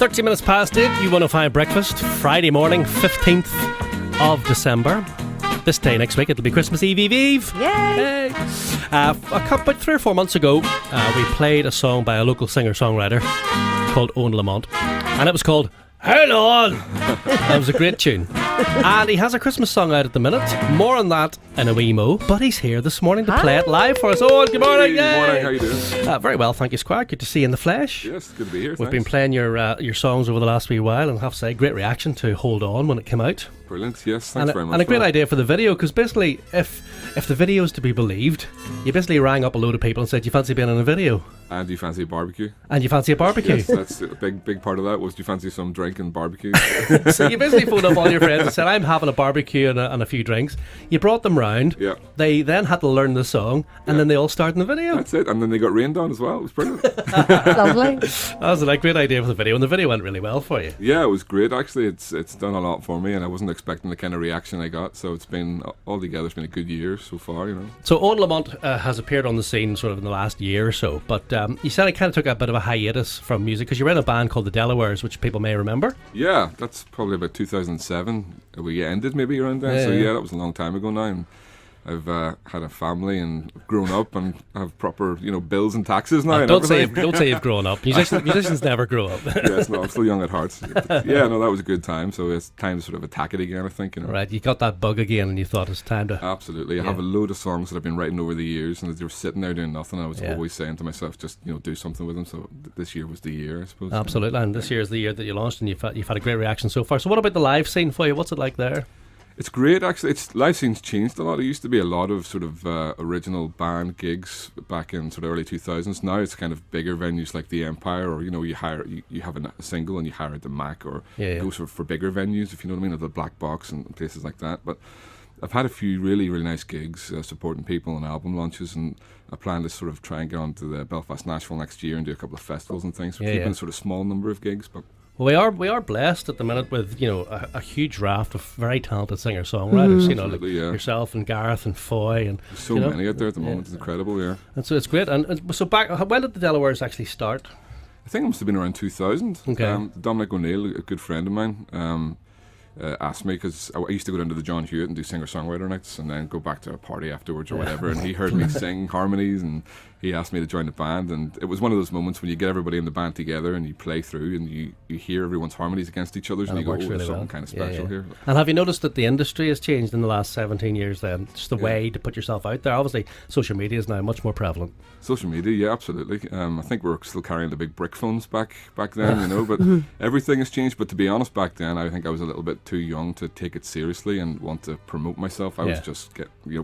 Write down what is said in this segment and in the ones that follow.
13 minutes past 8, U105 Breakfast, Friday morning, 15th of December. This day next week, it'll be Christmas Eve. Yay! About 3 or 4 months ago, we played a song by a local singer-songwriter called Owen Lamont, and it was called Hold On! That was a great tune. And he has a Christmas song out at the minute. More on that in a wee mo. But he's here this morning to play it live for us. Owen, good morning. Good morning, how you doing? Very well, thank you, Squire. Good to see you in the flesh. Yes, good to be here. We've been playing your songs over the last wee while, and I have to say, great reaction to Hold On when it came out. Brilliant, yes, thanks very much. And a great idea for the video, because basically, if the video is to be believed, you basically rang up a load of people and said, "Do you fancy being in a video?" And do you fancy a barbecue? And you fancy a barbecue? Yes, that's a big part of that was, do you fancy some drink and barbecue? So you basically phoned up all your friends and said, "I'm having a barbecue and a few drinks." You brought them round. Yeah. They then had to learn the song, and then they all starred in the video. That's it, and then they got rained on as well. It was brilliant. Lovely. That was a great idea for the video, and the video went really well for you. Yeah, it was great actually. It's done a lot for me, and I wasn't expecting the kind of reaction I got, so it's been, altogether, it's been a good year so far, you know. So Owen Lamont has appeared on the scene sort of in the last year or so, but you said it kind of took a bit of a hiatus from music, because you were in a band called the Delawares, which people may remember. Yeah, that's probably about 2007. We ended maybe around then, so yeah, that was a long time ago now. And I've had a family and grown up and have proper, bills and taxes now. Don't say you've grown up. Musicians never grow up. Yes, no, I'm still young at heart. Yeah, no, that was a good time. So it's time to sort of attack it again, I think. Right, you got that bug again, and you thought it's time to. Absolutely, I have a load of songs that I've been writing over the years, and they were sitting there doing nothing. I was always saying to myself, just do something with them. So this year was the year, I suppose. Absolutely, and this year is the year that you launched, and you've had a great reaction so far. So what about the live scene for you? What's it like there? It's great, actually. Live scene's changed a lot. It used to be a lot of sort of original band gigs back in sort of early 2000s. Now it's kind of bigger venues like the Empire, or you have a single and you hire the Mac, or go for bigger venues, if you know what I mean, or the Black Box and places like that. But I've had a few really, really nice gigs supporting people and album launches, and I plan to sort of try and get on to the Belfast Nashville next year and do a couple of festivals and things. We're keeping a sort of small number of gigs, but. Well, we are blessed at the minute with a huge raft of very talented singer-songwriters. Like yourself and Gareth and Foy, and there's so many out there at the moment. It's incredible, yeah. And so it's great. And so when did the Delawares actually start? I think it must have been around 2000. Okay. Dominic O'Neill, a good friend of mine, asked me, because I used to go down to the John Hewitt and do singer-songwriter nights, and then go back to a party afterwards or whatever, and he heard me sing harmonies, and he asked me to join the band. And it was one of those moments when you get everybody in the band together and you play through and you hear everyone's harmonies against each other's, and you go, there's something kind of special here. And have you noticed that the industry has changed in the last 17 years then? Just the way to put yourself out there. Obviously social media is now much more prevalent. Social media, yeah, absolutely. I think we're still carrying the big brick phones back then, but everything has changed. But to be honest, back then I think I was a little bit too young to take it seriously and want to promote myself. I was just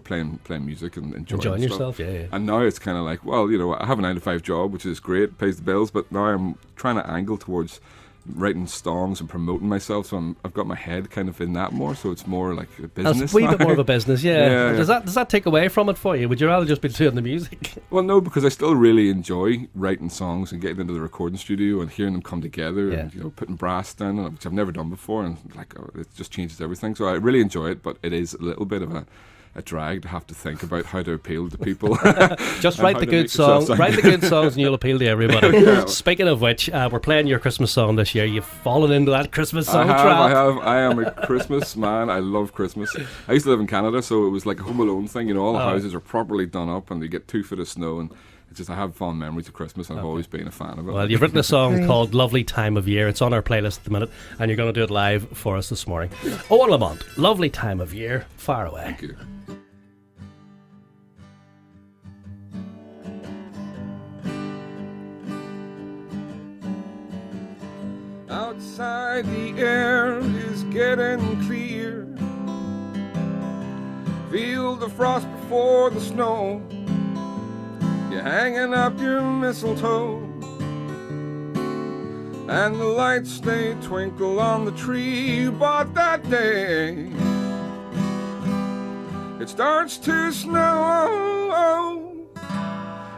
playing music and enjoying yourself. And now it's kind of like, well, I have a 9-to-5 job, which is great, pays the bills, but now I'm trying to angle towards writing songs and promoting myself, so I've got my head kind of in that more, so it's more like a business. It's a wee bit more of a business, yeah. Does that take away from it for you? Would you rather just be doing the music? Well, no, because I still really enjoy writing songs and getting into the recording studio and hearing them come together and putting brass down, which I've never done before, and it just changes everything. So I really enjoy it, but it is a little bit of a drag to have to think about how to appeal to people. Just write the good songs. Write the good songs, and you'll appeal to everybody. Speaking of which, we're playing your Christmas song this year. You've fallen into that Christmas song trap. I am a Christmas man. I love Christmas. I used to live in Canada, so it was like a Home Alone thing. All the houses are properly done up, and you get 2 foot of snow, and it's just, I have fond memories of Christmas, and I've always been a fan of it. Well, you've written a song called Lovely Time of Year. It's on our playlist at the minute, and you're going to do it live for us this morning. Owen Lamont, Lovely Time of Year, far away. Thank you. Outside the air is getting clear. Feel the frost before the snow. You're hanging up your mistletoe, and the lights they twinkle on the tree you bought that day. It starts to snow,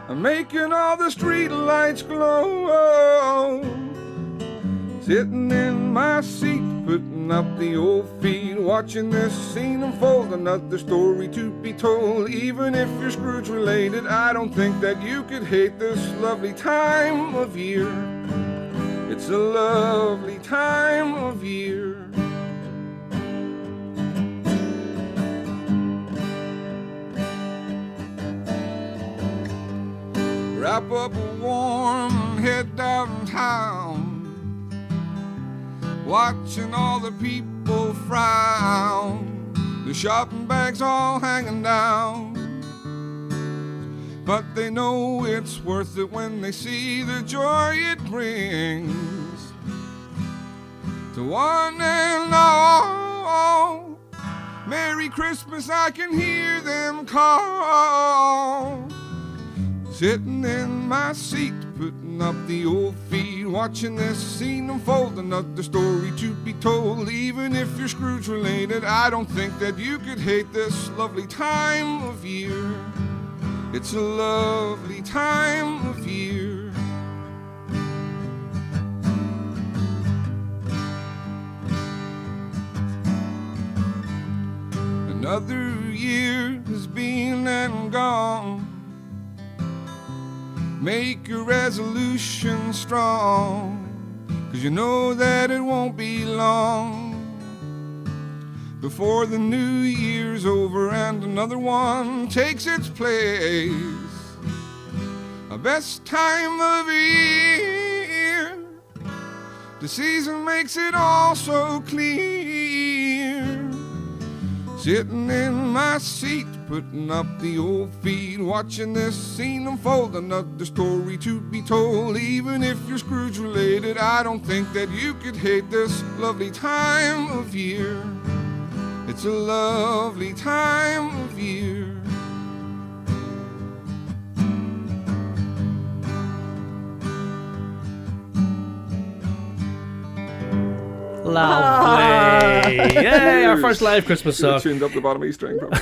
I'm making all the street lights glow. Sitting in my seat, putting up the old feet, watching this scene unfold, another story to be told. Even if you're Scrooge related, I don't think that you could hate this lovely time of year. It's It's a lovely time of year. Wrap up warm and head downtown, watching all the people frown, the shopping bags all hanging down. But they know it's worth it when they see the joy it brings to one and all. Merry Christmas, I can hear them call. Sitting in my seat, putting up the old feet, watching this scene unfold, another story to be told. Even if you're Scrooge related, I don't think that you could hate this lovely time of year. It's a lovely time of year. Another year has been and gone. Make your resolution strong, 'cause you know that it won't be long before the new year's over and another one takes its place. A best time of year, the season makes it all so clear. Sitting in my seat, putting up the old feet, watching this scene unfold, another story to be told. Even if you're Scrooge related, I don't think that you could hate this lovely time of year. It's a lovely time of year. Lovely. Yay, our first live Christmas Should have song. tuned up the bottom E string, probably.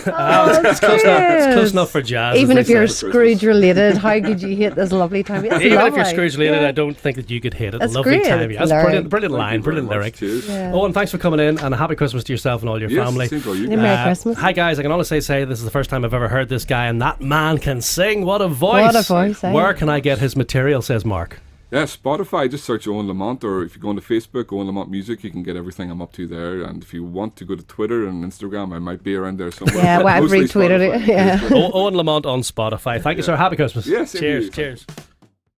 It's close enough for jazz. Even as if they you're say. Scrooge related, how could you hate this lovely time? It's Even if lovely. you're Scrooge related, I don't think that you could hate it. That's Lovely great. time. It's That's lyric. brilliant line, Thank you brilliant very lyric. much. Cheers. Yeah. Owen, thanks for coming in, and a happy Christmas to yourself and all your Yes, family. same to you. Yeah, Merry Christmas. Hi guys, I can honestly say this is the first time I've ever heard this guy, and that man can sing. What a voice! What a voice, eh? Where can I get his material? Says Mark. Yeah, Spotify, just search Owen Lamont, or if you go onto Facebook, Owen Lamont Music, you can get everything I'm up to there. And if you want to go to Twitter and Instagram, I might be around there somewhere. Yeah, but well, I've mostly retweeted Spotify. it. Yeah. Owen Lamont on Spotify. Thank you, sir. Happy Christmas. Yes, same to cheers. you. Cheers.